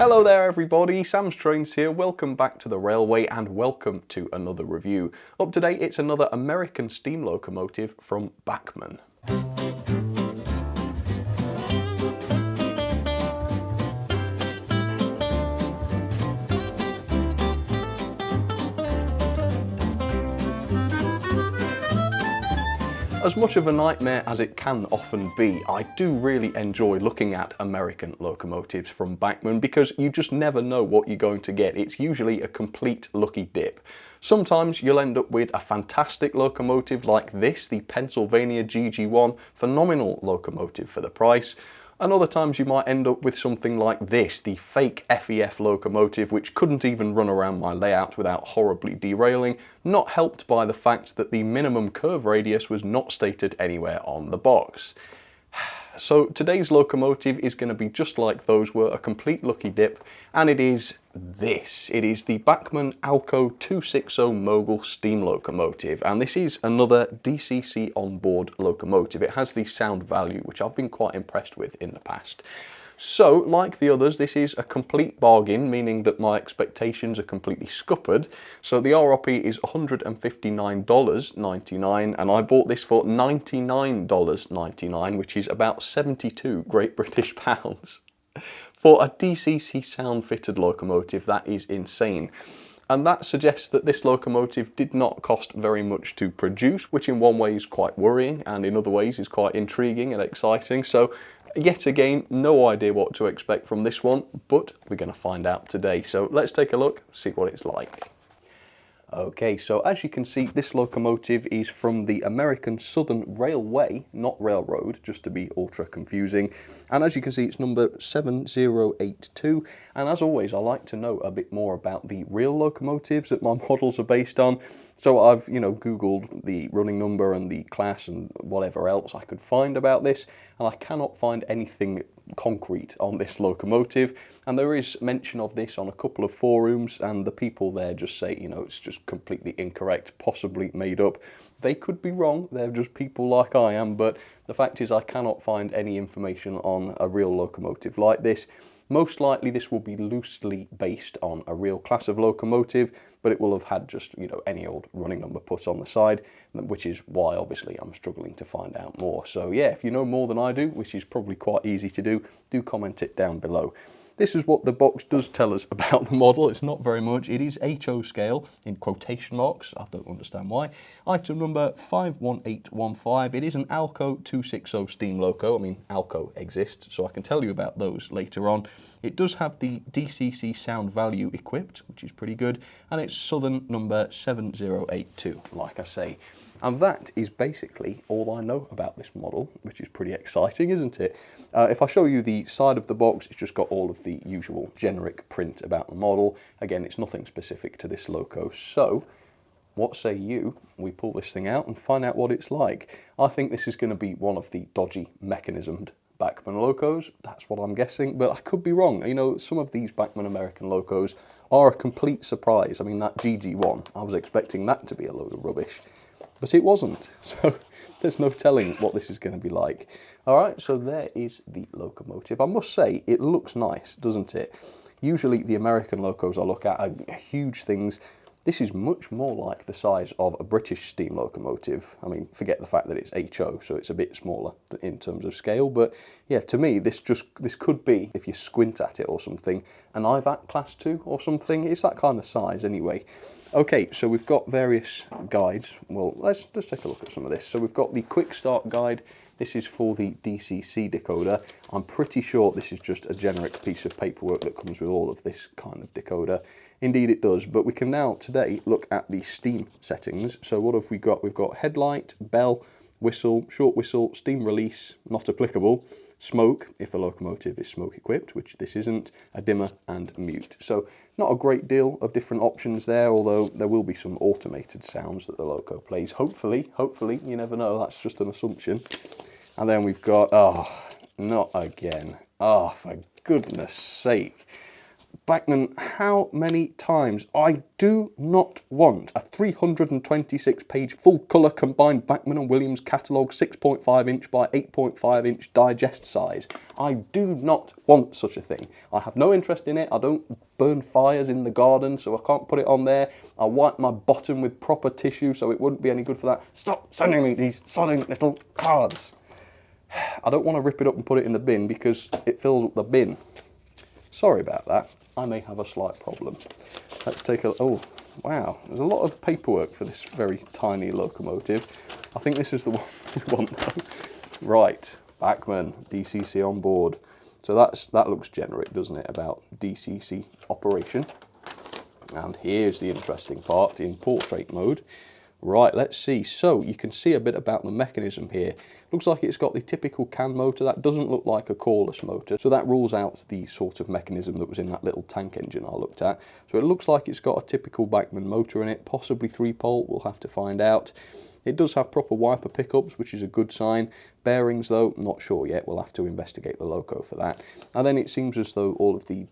Hello there everybody, Sam's Trains here, welcome back to the railway and welcome to another review. Up today it's another American steam locomotive from Bachmann. As much of a nightmare as it can often be, I do really enjoy looking at American locomotives from Bachmann because you just never know what you're going to get. It's usually a complete lucky dip. Sometimes you'll end up with a fantastic locomotive like this, the Pennsylvania GG1, phenomenal locomotive for the price. And other times you might end up with something like this, the fake FEF locomotive, which couldn't even run around my layout without horribly derailing, not helped by the fact that the minimum curve radius was not stated anywhere on the box. So today's locomotive is going to be just like those were, a complete lucky dip, and it is this. It is the Bachmann Alco 260 Mogul steam locomotive, and this is another DCC onboard locomotive. It has the sound value, which I've been quite impressed with in the past. So, like the others, this is a complete bargain, meaning that my expectations are completely scuppered. So the RRP is $159.99, and I bought this for $99.99, which is about 72 Great British pounds. For a DCC sound-fitted locomotive, that is insane. And that suggests that this locomotive did not cost very much to produce, which in one way is quite worrying, and in other ways is quite intriguing and exciting. So, yet again, no idea what to expect from this one, but we're going to find out today. So let's take a look, see what it's like. Okay, so as you can see, this locomotive is from the American Southern Railway, not Railroad, just to be ultra confusing. And as you can see, it's number 7082. And as always, I like to know a bit more about the real locomotives that my models are based on. So I've, Googled the running number and the class and whatever else I could find about this, and I cannot find anything concrete on this locomotive. And there is mention of this on a couple of forums, and the people there just say, it's just completely incorrect, possibly made up. They could be wrong, they're just people like I am, but the fact is I cannot find any information on a real locomotive like this. Most likely this will be loosely based on a real class of locomotive, but it will have had just, any old running number put on the side, which is why obviously I'm struggling to find out more. So yeah, if you know more than I do, which is probably quite easy to do comment it down below. This is what the box does tell us about the model. It's not very much. It is HO scale in quotation marks. I don't understand why. Item number 51815. It is an Alco 260 steam loco. I mean, Alco exists, so I can tell you about those later on. It does have the DCC sound value equipped, which is pretty good, and it's Southern number 7082, like I say. And that is basically all I know about this model, which is pretty exciting, isn't it? If I show you the side of the box, it's just got all of the usual generic print about the model. Again, it's nothing specific to this loco. So, what say you? We pull this thing out and find out what it's like. I think this is going to be one of the dodgy mechanismed Bachmann locos. That's what I'm guessing, but I could be wrong. Some of these Bachmann American locos are a complete surprise. I mean, that GG1, I was expecting that to be a load of rubbish. But it wasn't, so there's no telling what this is going to be like. Alright, so there is the locomotive. I must say, it looks nice, doesn't it? Usually the American locos I look at are huge things. This is much more like the size of a British steam locomotive. I mean, forget the fact that it's HO, so it's a bit smaller in terms of scale. But yeah, to me, this could be, if you squint at it or something, an IVAC class 2 or something. It's that kind of size anyway. Okay, so we've got various guides. Well, let's take a look at some of this. So we've got the quick start guide. This is for the DCC decoder. I'm pretty sure this is just a generic piece of paperwork that comes with all of this kind of decoder. Indeed it does, but we can now today look at the steam settings. So what have we got? We've got headlight, bell, whistle, short whistle, steam release, not applicable, smoke, if the locomotive is smoke equipped, which this isn't, a dimmer and mute. So not a great deal of different options there, although there will be some automated sounds that the loco plays. Hopefully, you never know, that's just an assumption. And then we've got, oh, not again. Oh, for goodness sake. Bachmann, how many times? I do not want a 326-page full-colour combined Bachmann & Williams catalogue 6.5 inch by 8.5 inch digest size. I do not want such a thing. I have no interest in it. I don't burn fires in the garden, so I can't put it on there. I wipe my bottom with proper tissue, so it wouldn't be any good for that. Stop sending me these sodding little cards. I don't want to rip it up and put it in the bin because it fills up the bin. Sorry about that. I may have a slight problem. Let's take a... Oh, wow. There's a lot of paperwork for this very tiny locomotive. I think this is the one we want though. Right. Bachmann, DCC on board. So that looks generic, doesn't it, about DCC operation. And here's the interesting part in portrait mode. Right, let's see. So you can see a bit about the mechanism here. Looks like it's got the typical can motor. That doesn't look like a coreless motor. So that rules out the sort of mechanism that was in that little tank engine I looked at. So it looks like it's got a typical Bachmann motor in it, possibly 3-pole. We'll have to find out. It does have proper wiper pickups, which is a good sign. Bearings, though, not sure yet. We'll have to investigate the loco for that. And then it seems as though all of the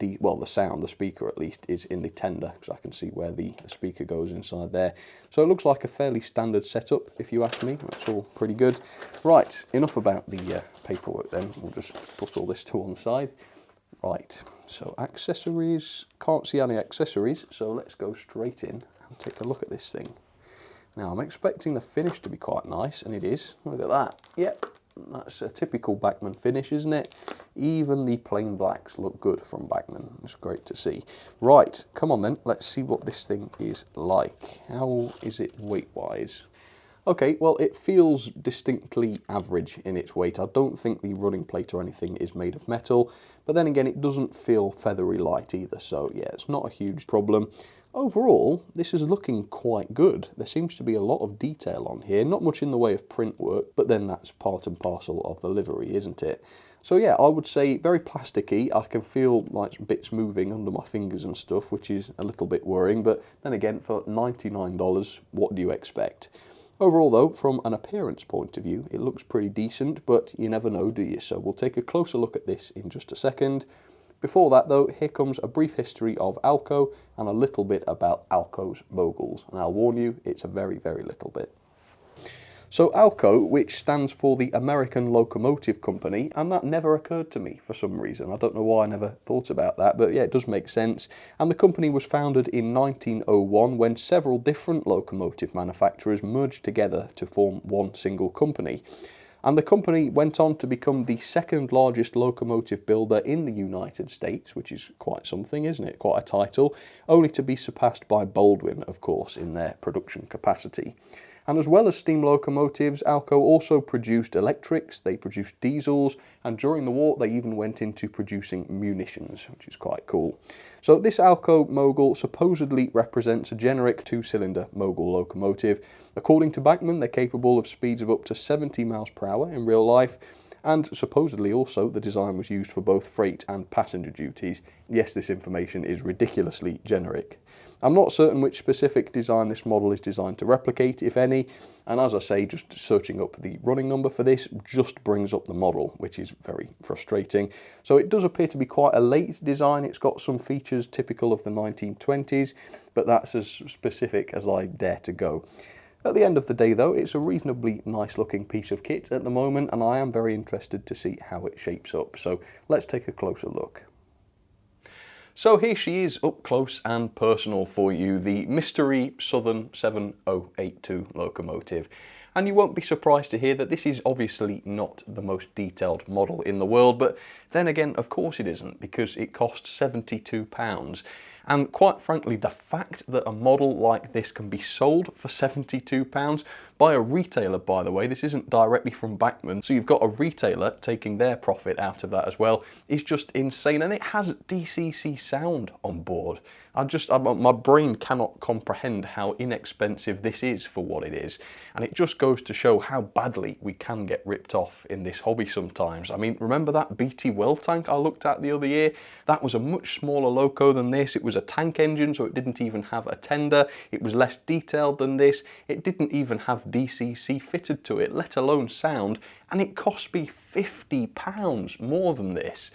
sound, the speaker at least, is in the tender, because I can see where the speaker goes inside there. So it looks like a fairly standard setup, if you ask me. That's all pretty good. Right, enough about the paperwork then. We'll just put all this to one side. Right, so accessories. Can't see any accessories, so let's go straight in and take a look at this thing. Now, I'm expecting the finish to be quite nice, and it is. Look at that. Yep, that's a typical Bachmann finish, isn't it? Even the plain blacks look good from Bachmann. It's great to see. Right, come on then. Let's see what this thing is like. How is it weight-wise? Okay, well, it feels distinctly average in its weight. I don't think the running plate or anything is made of metal, but then again, it doesn't feel feathery light either, so yeah, it's not a huge problem. Overall, this is looking quite good. There seems to be a lot of detail on here, not much in the way of print work, but then that's part and parcel of the livery, isn't it? So yeah, I would say very plasticky. I can feel like bits moving under my fingers and stuff, which is a little bit worrying, but then again, for $99, what do you expect? Overall though, from an appearance point of view, it looks pretty decent, but you never know, do you? So we'll take a closer look at this in just a second. Before that though, here comes a brief history of Alco and a little bit about Alco's moguls. And I'll warn you, it's a very, very little bit. So Alco, which stands for the American Locomotive Company, and that never occurred to me for some reason. I don't know why I never thought about that, but yeah, it does make sense. And the company was founded in 1901 when several different locomotive manufacturers merged together to form one single company. And the company went on to become the second largest locomotive builder in the United States, which is quite something, isn't it? Quite a title, only to be surpassed by Baldwin, of course, in their production capacity. And as well as steam locomotives, Alco also produced electrics, they produced diesels, and during the war they even went into producing munitions, which is quite cool. So this Alco mogul supposedly represents a generic 2-cylinder mogul locomotive. According to Bachmann, they're capable of speeds of up to 70 miles per hour in real life, and supposedly also the design was used for both freight and passenger duties. Yes, this information is ridiculously generic. I'm not certain which specific design this model is designed to replicate, if any, and as I say, just searching up the running number for this just brings up the model, which is very frustrating. So it does appear to be quite a late design. It's got some features typical of the 1920s, but that's as specific as I dare to go. At the end of the day though, it's a reasonably nice looking piece of kit at the moment, and I am very interested to see how it shapes up. So let's take a closer look. So here she is up close and personal for you, the Mystery Southern 7082 locomotive. And you won't be surprised to hear that this is obviously not the most detailed model in the world, but then again, of course it isn't, because it costs £72. And quite frankly, the fact that a model like this can be sold for £72 by a retailer, by the way, this isn't directly from Bachmann, so you've got a retailer taking their profit out of that as well, is just insane. And it has DCC sound on board. My brain cannot comprehend how inexpensive this is for what it is. And it just goes to show how badly we can get ripped off in this hobby sometimes. I mean, remember that BT well tank I looked at the other year? That was a much smaller loco than this. It was a tank engine, so it didn't even have a tender. It was less detailed than this. It didn't even have DCC fitted to it, let alone sound. And it cost me £50 more than this.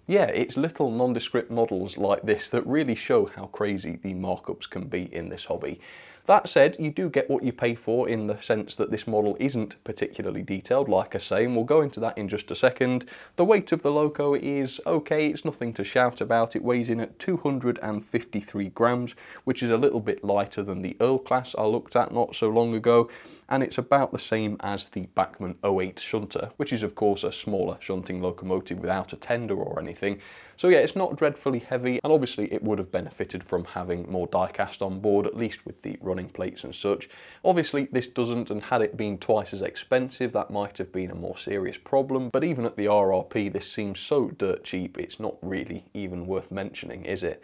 Yeah, it's little nondescript models like this that really show how crazy the markups can be in this hobby. That said, you do get what you pay for in the sense that this model isn't particularly detailed, like I say, and we'll go into that in just a second. The weight of the Loco is okay, it's nothing to shout about. It weighs in at 253 grams, which is a little bit lighter than the Earl class I looked at not so long ago, and it's about the same as the Bachmann 08 shunter, which is of course a smaller shunting locomotive without a tender or anything. So yeah, it's not dreadfully heavy, and obviously it would have benefited from having more die-cast on board, at least with the running plates and such. Obviously this doesn't, and had it been twice as expensive, that might have been a more serious problem, but even at the RRP this seems so dirt cheap, it's not really even worth mentioning, is it?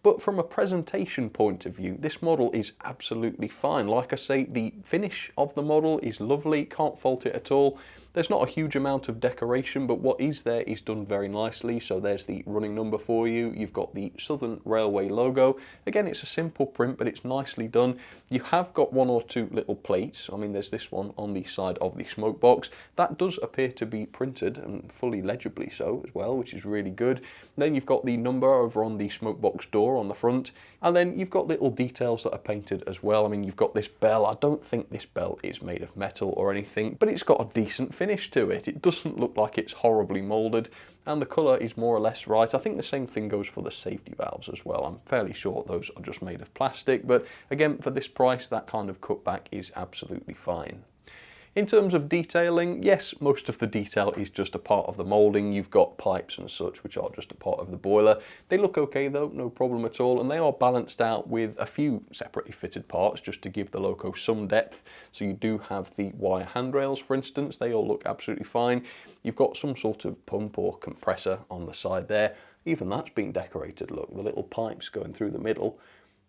But from a presentation point of view, this model is absolutely fine. Like I say, the finish of the model is lovely, can't fault it at all. There's not a huge amount of decoration, but what is there is done very nicely. So there's the running number for you. You've got the Southern Railway logo. Again, it's a simple print, but it's nicely done. You have got one or two little plates. I mean, there's this one on the side of the smoke box. That does appear to be printed, and fully legibly so as well, which is really good. Then you've got the number over on the smoke box door on the front, and then you've got little details that are painted as well. I mean, you've got this bell. I don't think this bell is made of metal or anything, but it's got a decent finish to it. It doesn't look like it's horribly moulded, and the colour is more or less right. I think the same thing goes for the safety valves as well. I'm fairly sure those are just made of plastic, but again, for this price, that kind of cutback is absolutely fine. In terms of detailing, yes, most of the detail is just a part of the moulding. You've got pipes and such, which are just a part of the boiler. They look okay though, no problem at all, and they are balanced out with a few separately fitted parts just to give the Loco some depth. So you do have the wire handrails, for instance. They all look absolutely fine. You've got some sort of pump or compressor on the side there. Even that's been decorated, look, the little pipes going through the middle.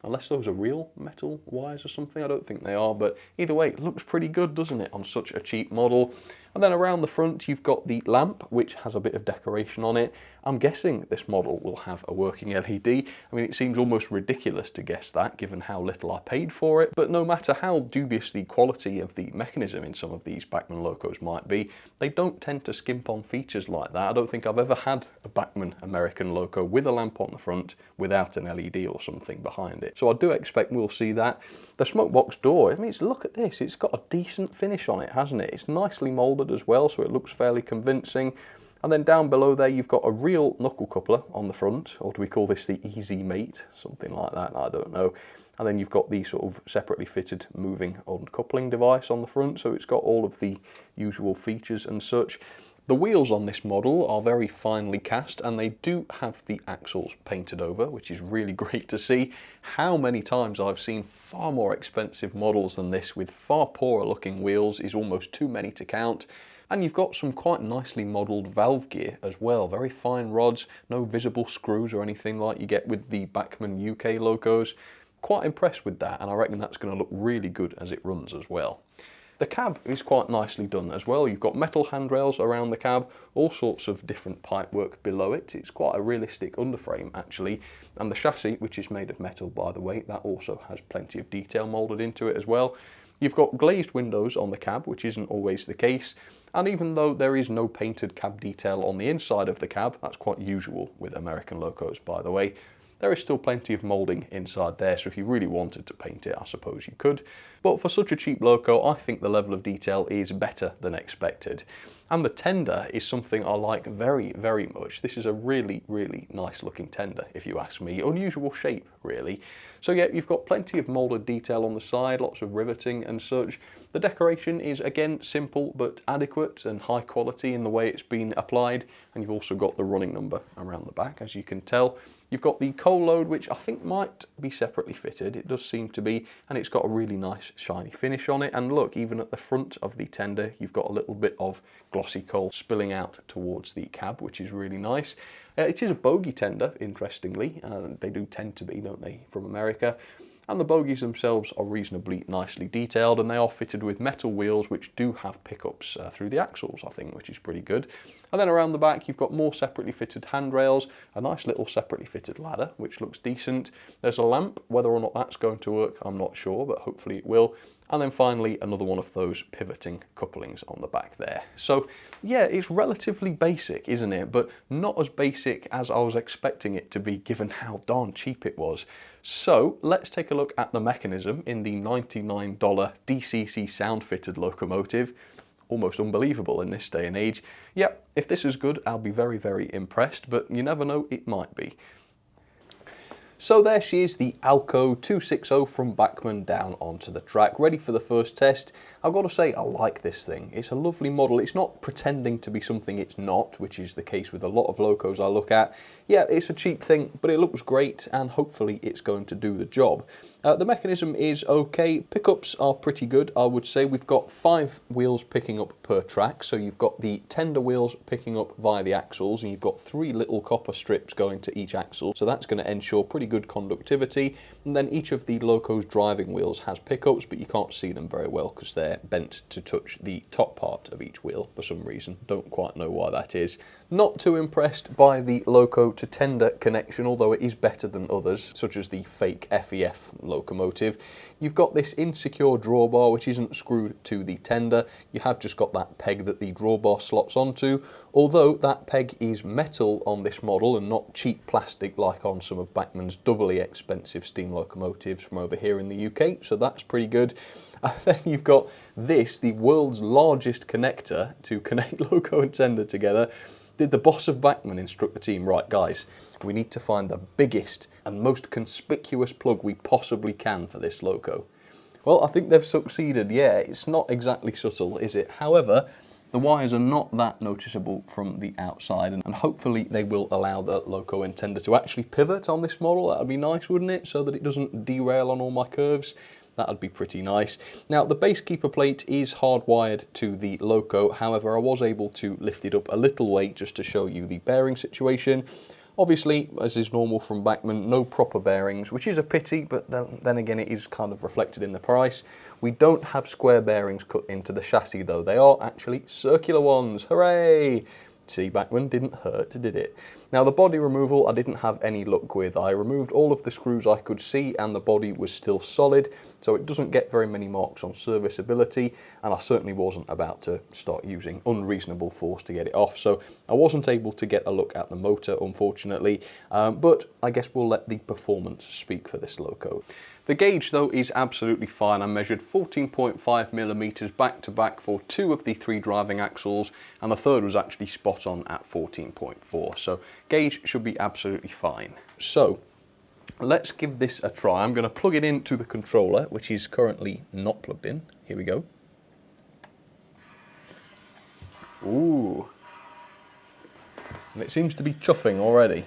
Unless those are real metal wires or something, I don't think they are, but either way, it looks pretty good, doesn't it, on such a cheap model. And then around the front, you've got the lamp, which has a bit of decoration on it. I'm guessing this model will have a working LED. I mean, it seems almost ridiculous to guess that, given how little I paid for it. But no matter how dubious the quality of the mechanism in some of these Bachmann Locos might be, they don't tend to skimp on features like that. I don't think I've ever had a Bachmann American Loco with a lamp on the front without an LED or something behind it. So I do expect we'll see that. The smoke box door, I mean, look at this. It's got a decent finish on it, hasn't it? It's nicely moulded as well, so it looks fairly convincing. And then down below there, you've got a real knuckle coupler on the front, or do we call this the Easy Mate? Something like that, I don't know. And then you've got the sort of separately fitted moving uncoupling device on the front, so it's got all of the usual features and such. The wheels on this model are very finely cast, and they do have the axles painted over, which is really great to see. How many times I've seen far more expensive models than this with far poorer looking wheels is almost too many to count. And you've got some quite nicely modelled valve gear as well, very fine rods, no visible screws or anything like you get with the Bachmann UK Locos. Quite impressed with that, and I reckon that's going to look really good as it runs as well. The cab is quite nicely done as well. You've got metal handrails around the cab, all sorts of different pipework below it. It's quite a realistic underframe actually, and the chassis, which is made of metal by the way, that also has plenty of detail moulded into it as well. You've got glazed windows on the cab, which isn't always the case, and even though there is no painted cab detail on the inside of the cab, that's quite usual with American Locos by the way, there is still plenty of moulding inside there, so if you really wanted to paint it, I suppose you could. But for such a cheap Loco, I think the level of detail is better than expected. And the tender is something I like very, very much. This is a really, really nice looking tender, if you ask me. Unusual shape, really. So yeah, you've got plenty of moulded detail on the side, lots of riveting and such. The decoration is, again, simple but adequate and high quality in the way it's been applied. And you've also got the running number around the back, as you can tell. You've got the coal load, which I think might be separately fitted. It does seem to be, and it's got a really nice shiny finish on it. And look, even at the front of the tender, you've got a little bit of glossy coal spilling out towards the cab, which is really nice. It is a bogie tender, interestingly. They do tend to be, don't they, from America. And the bogies themselves are reasonably nicely detailed, and they are fitted with metal wheels which do have pickups through the axles, I think, which is pretty good. And then around the back you've got more separately fitted handrails, a nice little separately fitted ladder which looks decent. There's a lamp, whether or not that's going to work I'm not sure, but hopefully it will. And then finally, another one of those pivoting couplings on the back there. So yeah, it's relatively basic, isn't it? But not as basic as I was expecting it to be, given how darn cheap it was. So let's take a look at the mechanism in the $99 DCC sound fitted locomotive. Almost unbelievable in this day and age. Yep, if this is good, I'll be very, very impressed, but you never know, it might be. So there she is, the Alco 260 from Bachmann down onto the track, ready for the first test. I've got to say, I like this thing. It's a lovely model. It's not pretending to be something it's not, which is the case with a lot of locos I look at. Yeah, it's a cheap thing, but it looks great, and hopefully it's going to do the job. The mechanism is okay. Pickups are pretty good, I would say. We've got 5 wheels picking up per track, so you've got the tender wheels picking up via the axles, and you've got 3 little copper strips going to each axle, so that's going to ensure pretty good conductivity. And then each of the loco's driving wheels has pickups, but you can't see them very well because they're bent to touch the top part of each wheel for some reason. Don't quite know why that is. Not too impressed by the loco to tender connection, although it is better than others, such as the fake FEF locomotive. You've got this insecure drawbar which isn't screwed to the tender. You have just got that peg that the drawbar slots onto, although that peg is metal on this model and not cheap plastic like on some of Bachmann's doubly expensive steam locomotives from over here in the UK, so that's pretty good. And then you've got this, the world's largest connector to connect loco and tender together. Did the boss of Bachmann instruct the team, right guys, we need to find the biggest and most conspicuous plug we possibly can for this loco? Well, I think they've succeeded. Yeah, it's not exactly subtle, is it? However, the wires are not that noticeable from the outside, and hopefully they will allow the loco and tender to actually pivot on this model. That would be nice, wouldn't it? So that it doesn't derail on all my curves. That would be pretty nice. Now, the base keeper plate is hardwired to the loco. However, I was able to lift it up a little way just to show you the bearing situation. Obviously, as is normal from Bachmann, no proper bearings, which is a pity, but then again, it is kind of reflected in the price. We don't have square bearings cut into the chassis, though. They are actually circular ones. Hooray! See, Bachmann didn't hurt, did it? Now, the body removal I didn't have any luck with. I removed all of the screws I could see and the body was still solid, so it doesn't get very many marks on serviceability, and I certainly wasn't about to start using unreasonable force to get it off, so I wasn't able to get a look at the motor, unfortunately, but I guess we'll let the performance speak for this loco. The gauge, though, is absolutely fine. I measured 14.5mm back to back for 2 of the 3 driving axles, and the third was actually spot on at 14.4. So gauge should be absolutely fine. So let's give this a try. I'm going to plug it into the controller, which is currently not plugged in. Here we go. Ooh. And it seems to be chuffing already.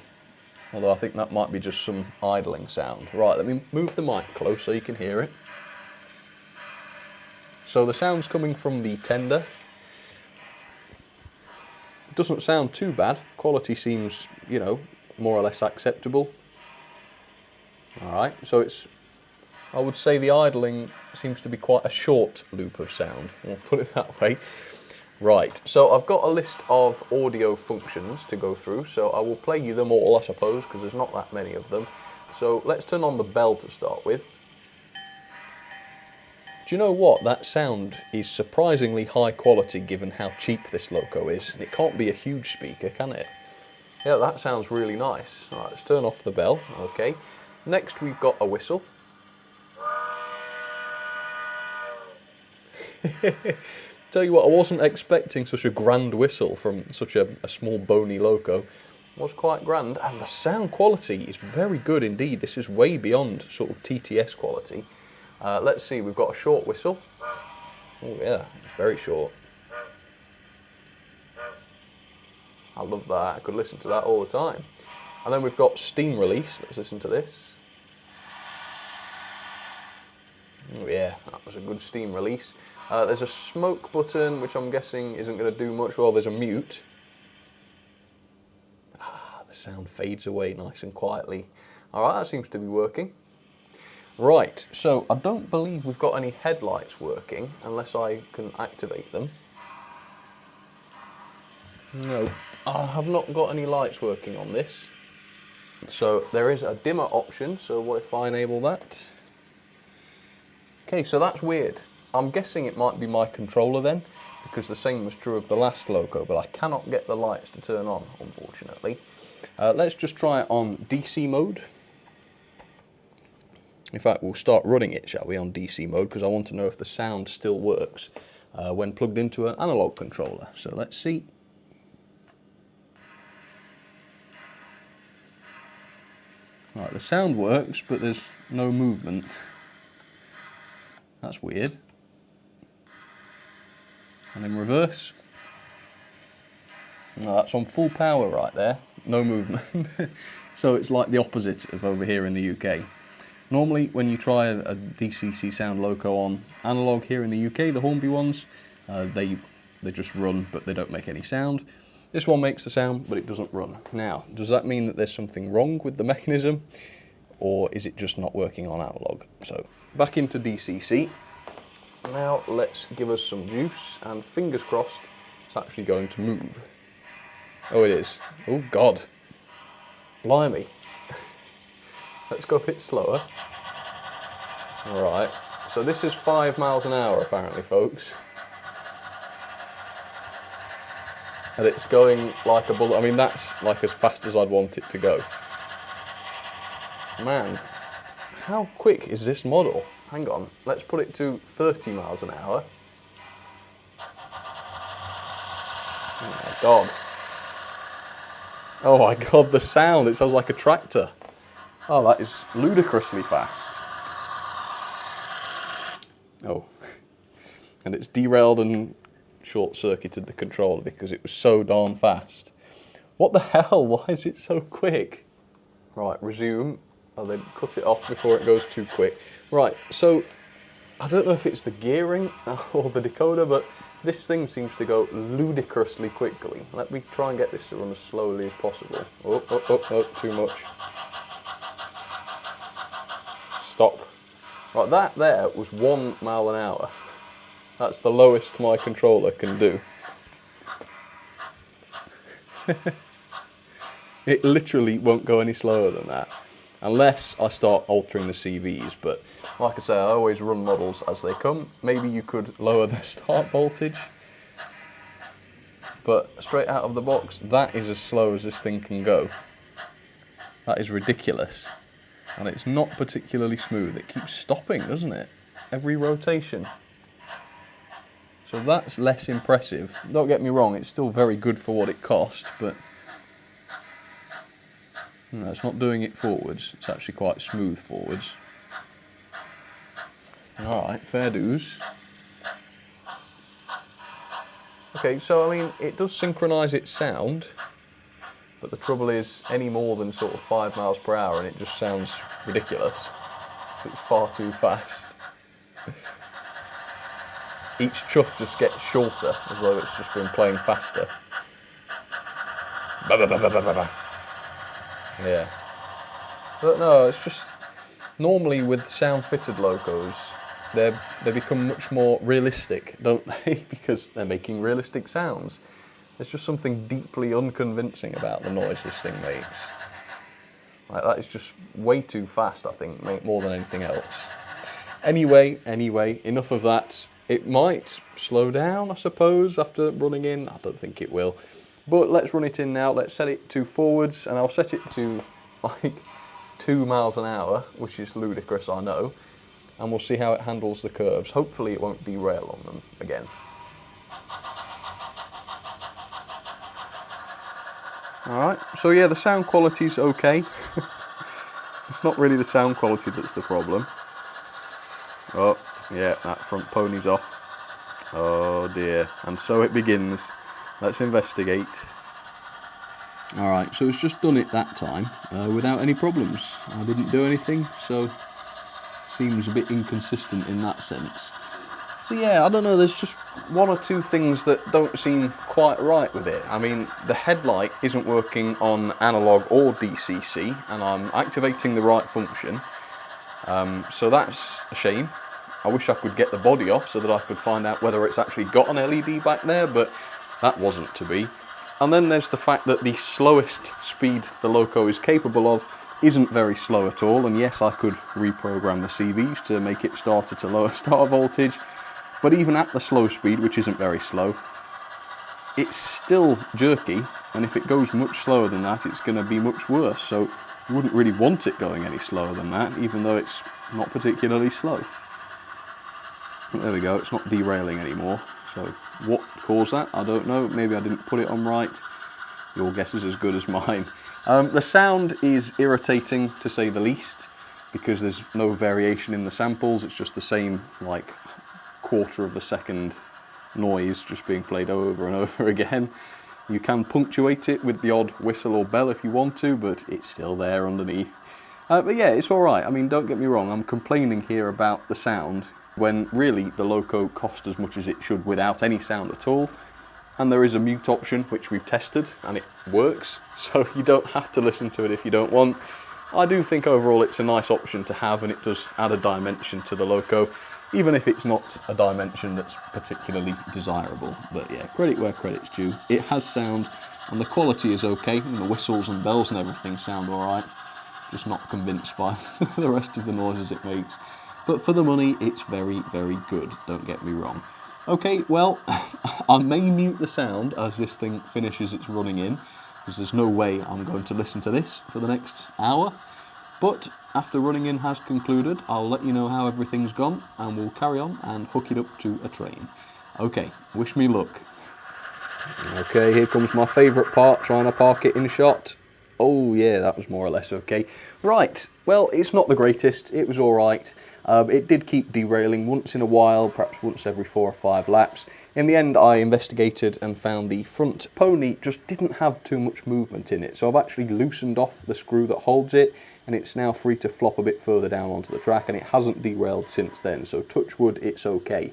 Although I think that might be just some idling sound. Right, let me move the mic close so you can hear it. So the sound's coming from the tender. It doesn't sound too bad. Quality seems, you know, more or less acceptable. Alright, so I would say the idling seems to be quite a short loop of sound. We'll put it that way. Right, so I've got a list of audio functions to go through, so I will play you them all, I suppose, because there's not that many of them. So let's turn on the bell to start with. Do you know what? That sound is surprisingly high quality given how cheap this loco is. It can't be a huge speaker, can it? Yeah, that sounds really nice. All right, let's turn off the bell. Okay. Next, we've got a whistle. Tell you what, I wasn't expecting such a grand whistle from such a small bony loco. It was quite grand, and the sound quality is very good indeed. This is way beyond sort of TTS quality. Let's see, we've got a short whistle. Oh yeah, it's very short. I love that, I could listen to that all the time. And then we've got steam release. Let's listen to this. Oh yeah, that was a good steam release. There's a smoke button, which I'm guessing isn't going to do much. Well, there's a mute. The sound fades away nice and quietly. Alright, that seems to be working. Right, so I don't believe we've got any headlights working, unless I can activate them. No, I have not got any lights working on this. So there is a dimmer option, so what if I enable that? Okay, so that's weird. I'm guessing it might be my controller then, because the same was true of the last loco, but I cannot get the lights to turn on, unfortunately. Let's just try it on DC mode. In fact, we'll start running it, shall we, on DC mode, because I want to know if the sound still works when plugged into an analog controller. So let's see. Right, the sound works, but there's no movement. That's weird. And in reverse. No, that's on full power right there, no movement. So it's like the opposite of over here in the UK. Normally when you try a DCC sound loco on analog here in the UK, the Hornby ones, they just run but they don't make any sound. This one makes the sound but it doesn't run. Now, does that mean that there's something wrong with the mechanism, or is it just not working on analog? So back into DCC. Now let's give us some juice, and fingers crossed it's actually going to move. Oh, it is. Oh God, blimey. Let's go a bit slower. Alright, so this is 5 miles an hour apparently, folks. And it's going like a bullet. I mean, that's like as fast as I'd want it to go. Man, how quick is this model? Hang on, let's put it to 30 miles an hour. Oh my God. Oh my God, the sound, it sounds like a tractor. Oh, that is ludicrously fast. Oh, and it's derailed and short-circuited the controller because it was so darn fast. What the hell? Why is it so quick? Right, resume. Oh, they cut it off before it goes too quick. Right, so I don't know if it's the gearing or the decoder, but this thing seems to go ludicrously quickly. Let me try and get this to run as slowly as possible. Oh, oh, oh, oh, too much. Stop. Right, that there was 1 mile an hour. That's the lowest my controller can do. It literally won't go any slower than that, unless I start altering the CVs, but like I say, I always run models as they come. Maybe you could lower the start voltage, but straight out of the box, that is as slow as this thing can go. That is ridiculous. And it's not particularly smooth. It keeps stopping, doesn't it? Every rotation. So that's less impressive. Don't get me wrong, it's still very good for what it cost, but no, it's not doing it forwards. It's actually quite smooth forwards. Alright, fair dues. Okay, so I mean, it does synchronise its sound, but the trouble is, any more than sort of 5 miles per hour and it just sounds ridiculous. It's far too fast. Each chuff just gets shorter, as though it's just been playing faster. Bah, bah, bah, bah, bah, bah, bah. Yeah. But no, it's just, normally with sound-fitted locos, they become much more realistic, don't they? Because they're making realistic sounds. There's just something deeply unconvincing about the noise this thing makes. Like, that is just way too fast, I think, more than anything else. Anyway, enough of that. It might slow down, I suppose, after running in. I don't think it will. But let's run it in now. Let's set it to forwards, and I'll set it to like 2 miles an hour, which is ludicrous, I know. And we'll see how it handles the curves. Hopefully it won't derail on them again. Alright, so yeah, the sound quality's okay. It's not really the sound quality that's the problem. Oh, yeah, that front pony's off. Oh dear, and so it begins. Let's investigate. Alright, so it's just done it that time, without any problems. I didn't do anything, so seems a bit inconsistent in that sense. So yeah, I don't know, there's just 1 or 2 things that don't seem quite right with it. I mean, the headlight isn't working on analog or DCC, and I'm activating the right function. So that's a shame. I wish I could get the body off so that I could find out whether it's actually got an LED back there, but that wasn't to be. And then there's the fact that the slowest speed the loco is capable of isn't very slow at all, and yes, I could reprogram the CVs to make it start at a lower start voltage, But even at the slow speed, which isn't very slow, it's still jerky, and if it goes much slower than that, it's going to be much worse. So you wouldn't really want it going any slower than that, even though it's not particularly slow. But there we go, it's not derailing anymore. So what caused that? I don't know. Maybe I didn't put it on right. Your guess is as good as mine. The sound is irritating, to say the least, because there's no variation in the samples. It's just the same, like, quarter of a second noise just being played over and over again. You can punctuate it with the odd whistle or bell if you want to, but it's still there underneath. But yeah, it's alright. I mean, don't get me wrong, I'm complaining here about the sound when really the Loco cost as much as it should without any sound at all. And there is a mute option, which we've tested, and it works, so you don't have to listen to it if you don't want. I do think overall it's a nice option to have, and it does add a dimension to the Loco, even if it's not a dimension that's particularly desirable. But yeah, credit where credit's due. It has sound, and the quality is okay, and the whistles and bells and everything sound alright. Just not convinced by the rest of the noises it makes. But for the money, it's very, very good, don't get me wrong. Okay, well, I may mute the sound as this thing finishes its running in, because there's no way I'm going to listen to this for the next hour. But after running in has concluded, I'll let you know how everything's gone, and we'll carry on and hook it up to a train. Okay, wish me luck. Okay, here comes my favourite part, trying to park it in shot. Oh yeah, that was more or less okay. Right, well, it's not the greatest, it was alright. It did keep derailing once in a while, perhaps once every 4 or 5 laps. In the end, I investigated and found the front pony just didn't have too much movement in it, so I've actually loosened off the screw that holds it, and it's now free to flop a bit further down onto the track, and it hasn't derailed since then, so touch wood, it's okay.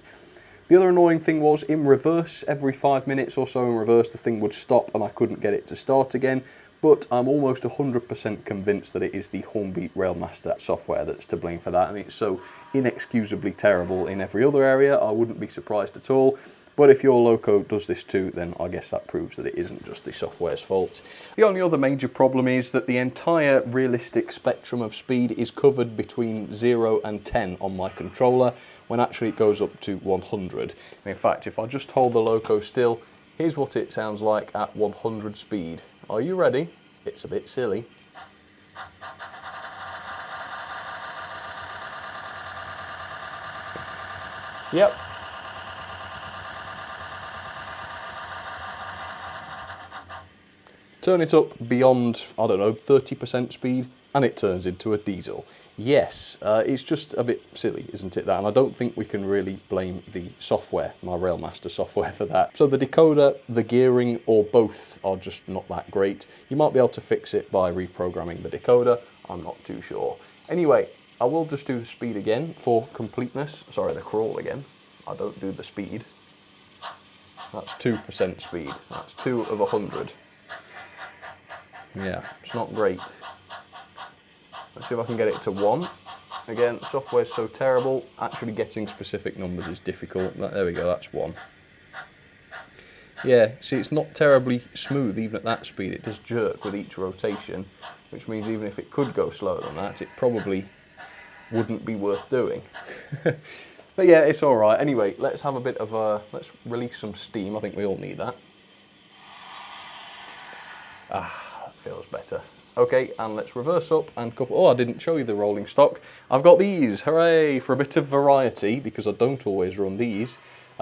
The other annoying thing was, in reverse, every 5 minutes or so in reverse, the thing would stop and I couldn't get it to start again. But I'm almost 100% convinced that it is the Hornbeat Railmaster software that's to blame for that. I mean, it's so inexcusably terrible in every other area, I wouldn't be surprised at all. But if your Loco does this too, then I guess that proves that it isn't just the software's fault. The only other major problem is that the entire realistic spectrum of speed is covered between 0 and 10 on my controller, when actually it goes up to 100. And in fact, if I just hold the Loco still, here's what it sounds like at 100 speed. Are you ready? It's a bit silly. Yep. Turn it up beyond, I don't know, 30% speed, and it turns into a diesel. Yes, it's just a bit silly, isn't it, that? And I don't think we can really blame the software, my Railmaster software, for that. So the decoder, the gearing, or both are just not that great. You might be able to fix it by reprogramming the decoder, I'm not too sure. Anyway, I will just do the speed again for completeness. Sorry, the crawl again. I don't do the speed. That's 2% speed. That's 2 of 100. Yeah, it's not great. Let's see if I can get it to 1. Again, software's so terrible, actually getting specific numbers is difficult. There we go, that's 1. Yeah, see, it's not terribly smooth even at that speed. It does jerk with each rotation, which means even if it could go slower than that, it probably wouldn't be worth doing. But yeah, it's alright. Anyway, let's have a bit of a... let's release some steam. I think we all need that. Ah, feels better. Okay, and let's reverse up and couple... oh, I didn't show you the rolling stock. I've got these, hooray, for a bit of variety, because I don't always run these.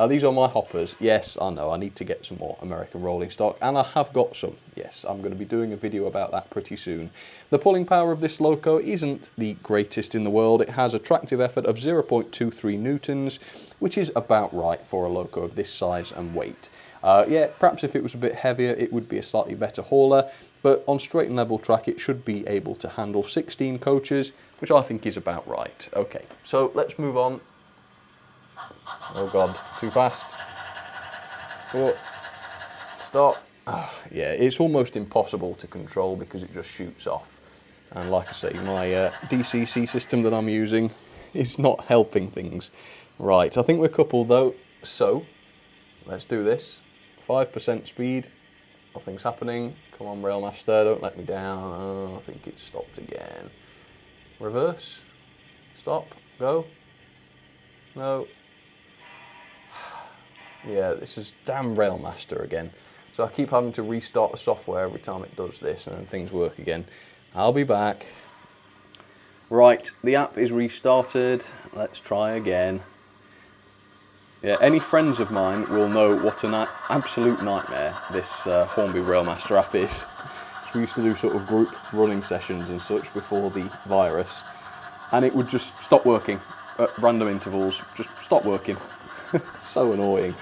These are my hoppers. Yes, I know, I need to get some more American rolling stock, and I have got some. Yes, I'm going to be doing a video about that pretty soon. The pulling power of this Loco isn't the greatest in the world. It has a tractive effort of 0.23 newtons, which is about right for a Loco of this size and weight. Yeah, perhaps if it was a bit heavier, it would be a slightly better hauler, but on straight and level track, it should be able to handle 16 coaches, which I think is about right. Okay, so let's move on. Oh God, too fast. Oh, stop. Oh, yeah, it's almost impossible to control because it just shoots off. And like I say, my DCC system that I'm using is not helping things. Right, I think we're coupled though, so let's do this. 5% speed, nothing's happening. Come on, Railmaster, don't let me down. Oh, I think it stopped again. Reverse, stop, go. No. Yeah, this is damn Railmaster again. So I keep having to restart the software every time it does this, and then things work again. I'll be back. Right, the app is restarted. Let's try again. Yeah, any friends of mine will know what an absolute nightmare this Hornby Railmaster app is. So we used to do sort of group running sessions and such before the virus, and it would just stop working at random intervals, just stop working. So annoying.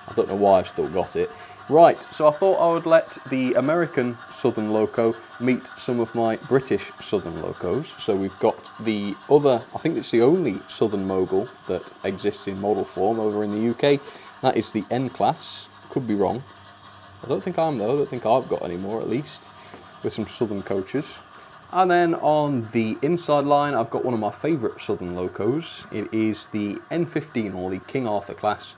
I don't know why I've still got it. Right, so I thought I would let the American Southern Loco meet some of my British Southern Locos. So we've got the other, I think it's the only Southern Mogul that exists in model form over in the UK. That is the N-Class. Could be wrong. I don't think I am though, I don't think I've got any more at least, with some Southern coaches. And then on the inside line, I've got one of my favourite Southern Locos. It is the N15, or the King Arthur class,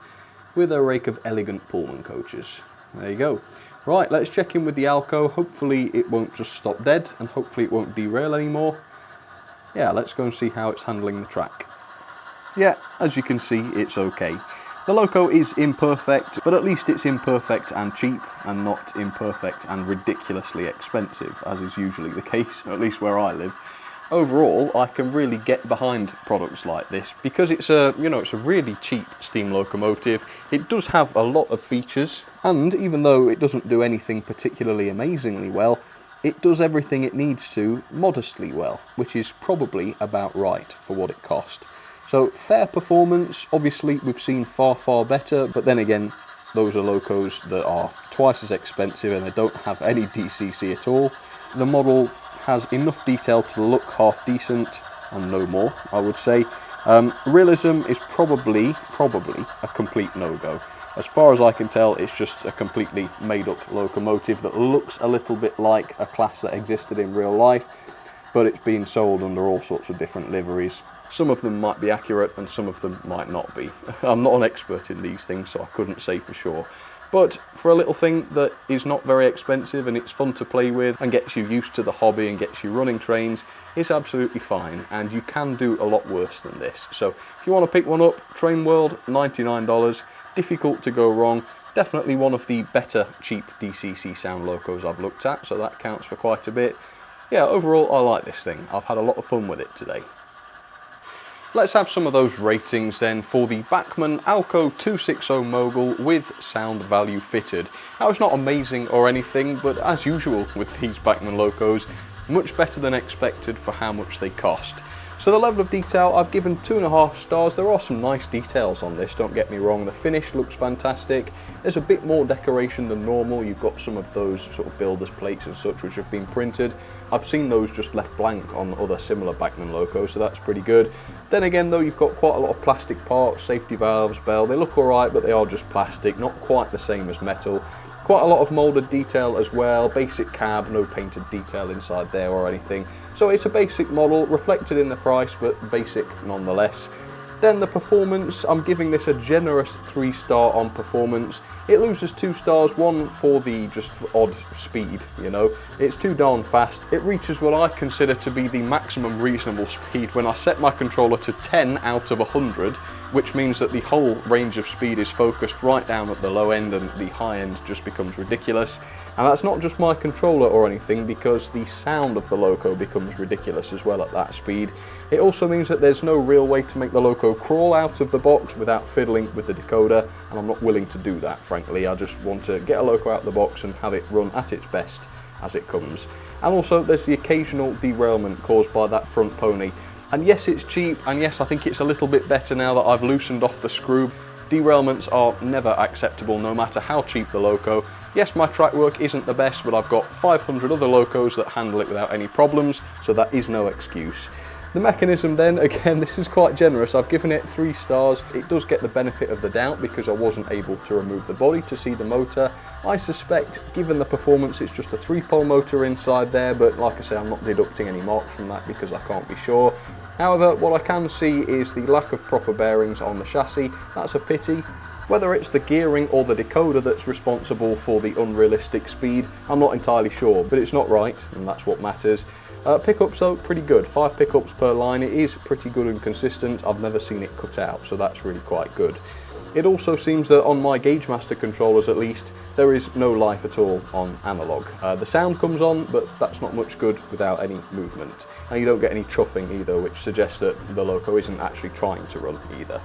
with a rake of elegant Pullman coaches. There you go. Right, let's check in with the Alco. Hopefully it won't just stop dead, and hopefully it won't derail anymore. Yeah, let's go and see how it's handling the track. Yeah, as you can see, it's okay. The Loco is imperfect, but at least it's imperfect and cheap, and not imperfect and ridiculously expensive, as is usually the case, at least where I live. Overall, I can really get behind products like this because it's a, it's a really cheap steam locomotive. It does have a lot of features, and even though it doesn't do anything particularly amazingly well, it does everything it needs to modestly well, which is probably about right for what it cost. So fair performance. Obviously we've seen far, far better, but then again, those are locos that are twice as expensive and they don't have any DCC at all. The model has enough detail to look half decent and no more, I would say. Realism is probably a complete no-go. As far as I can tell, it's just a completely made-up locomotive that looks a little bit like a class that existed in real life, but it's being sold under all sorts of different liveries. Some of them might be accurate and some of them might not be. I'm not an expert in these things, so I couldn't say for sure. But for a little thing that is not very expensive and it's fun to play with and gets you used to the hobby and gets you running trains, it's absolutely fine, and you can do a lot worse than this. So if you want to pick one up, Train World, $99, difficult to go wrong. Definitely one of the better cheap DCC sound locos I've looked at, so that counts for quite a bit. Yeah, overall I like this thing. I've had a lot of fun with it today. Let's have some of those ratings then for the Bachmann Alco 260 Mogul with sound value fitted. That was not amazing or anything, but as usual with these Bachmann locos, much better than expected for how much they cost. So the level of detail, I've given 2.5 stars. There are some nice details on this, don't get me wrong. The finish looks fantastic. There's a bit more decoration than normal. You've got some of those sort of builder's plates and such which have been printed. I've seen those just left blank on other similar Bachmann locos, so that's pretty good. Then again though, you've got quite a lot of plastic parts, safety valves, bell. They look alright, but they are just plastic, not quite the same as metal. Quite a lot of moulded detail as well, basic cab, no painted detail inside there or anything. So it's a basic model, reflected in the price, but basic nonetheless. Then the performance, I'm giving this a generous 3-star on performance. It loses 2 stars, one for the just odd speed, It's too darn fast. It reaches what I consider to be the maximum reasonable speed when I set my controller to 10 out of 100, which means that the whole range of speed is focused right down at the low end and the high end just becomes ridiculous. And that's not just my controller or anything, because the sound of the Loco becomes ridiculous as well at that speed. It also means that there's no real way to make the Loco crawl out of the box without fiddling with the decoder, and I'm not willing to do that, frankly. I just want to get a Loco out of the box and have it run at its best as it comes. And also there's the occasional derailment caused by that front pony. And yes, it's cheap, and yes, I think it's a little bit better now that I've loosened off the screw. Derailments are never acceptable, no matter how cheap the Loco. Yes, my track work isn't the best, but I've got 500 other locos that handle it without any problems, so that is no excuse. The mechanism then, again, this is quite generous. I've given it 3 stars. It does get the benefit of the doubt because I wasn't able to remove the body to see the motor. I suspect, given the performance, it's just a 3-pole motor inside there, but like I say, I'm not deducting any marks from that because I can't be sure. However, what I can see is the lack of proper bearings on the chassis. That's a pity. Whether it's the gearing or the decoder that's responsible for the unrealistic speed, I'm not entirely sure, but it's not right, and that's what matters. Pickups though, pretty good. 5 pickups per line. It is pretty good and consistent. I've never seen it cut out, so that's really quite good. It also seems that on my Gagemaster controllers at least, there is no life at all on analog. The sound comes on, but that's not much good without any movement. And you don't get any chuffing either, which suggests that the Loco isn't actually trying to run either.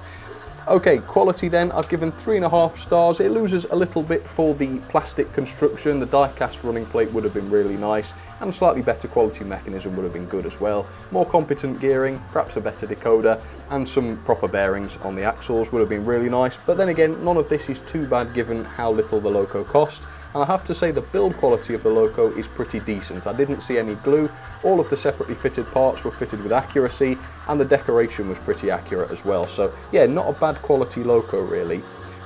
Okay, quality then, I've given 3.5 stars. It loses a little bit for the plastic construction. The die-cast running plate would have been really nice, and a slightly better quality mechanism would have been good as well. More competent gearing, perhaps a better decoder, and some proper bearings on the axles would have been really nice. But then again, none of this is too bad given how little the Loco cost. And I have to say the build quality of the Loco is pretty decent. I didn't see any glue, all of the separately fitted parts were fitted with accuracy, and the decoration was pretty accurate as well. So yeah, not a bad quality Loco really.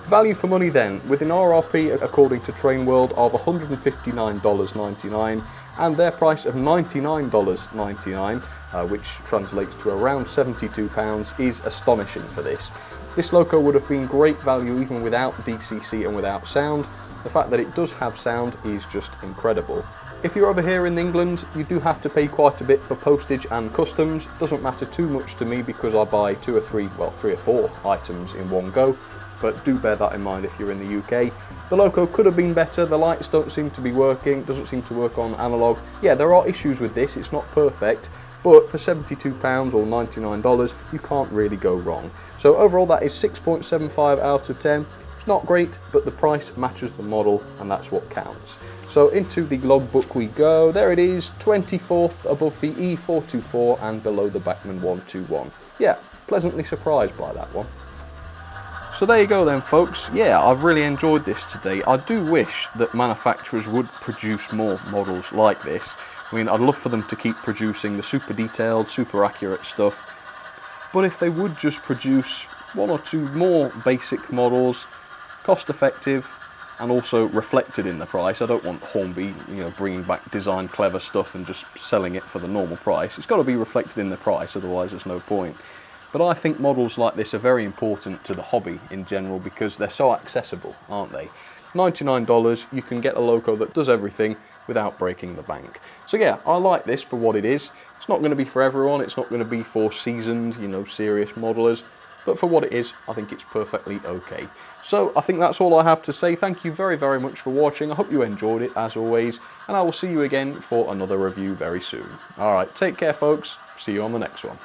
Value for money then, with an RRP according to Train World of $159.99 and their price of $99.99, which translates to around £72, is astonishing for this. This Loco would have been great value even without DCC and without sound. The fact that it does have sound is just incredible. If you're over here in England, you do have to pay quite a bit for postage and customs. Doesn't matter too much to me because I buy 2 or 3, well 3 or 4 items in one go, but do bear that in mind if you're in the UK. The Loco could have been better, the lights don't seem to be working, doesn't seem to work on analog. Yeah, there are issues with this, it's not perfect, but for £72 or $99, you can't really go wrong. So overall that is 6.75 out of 10. It's not great, but the price matches the model, and that's what counts. So into the logbook we go. There it is, 24th above the E424 and below the Bachmann 121. Yeah, pleasantly surprised by that one. So there you go then folks. Yeah, I've really enjoyed this today. I do wish that manufacturers would produce more models like this. I mean, I'd love for them to keep producing the super detailed, super accurate stuff. But if they would just produce 1 or 2 more basic models, cost effective and also reflected in the price. I don't want Hornby, bringing back design clever stuff and just selling it for the normal price. It's got to be reflected in the price, otherwise there's no point. But I think models like this are very important to the hobby in general because they're so accessible, aren't they? $99, you can get a Loco that does everything without breaking the bank. So yeah, I like this for what it is. It's not going to be for everyone, it's not going to be for seasoned, serious modelers. But for what it is, I think it's perfectly okay. So I think that's all I have to say. Thank you very, very much for watching. I hope you enjoyed it as always, and I will see you again for another review very soon. Alright, take care folks. See you on the next one.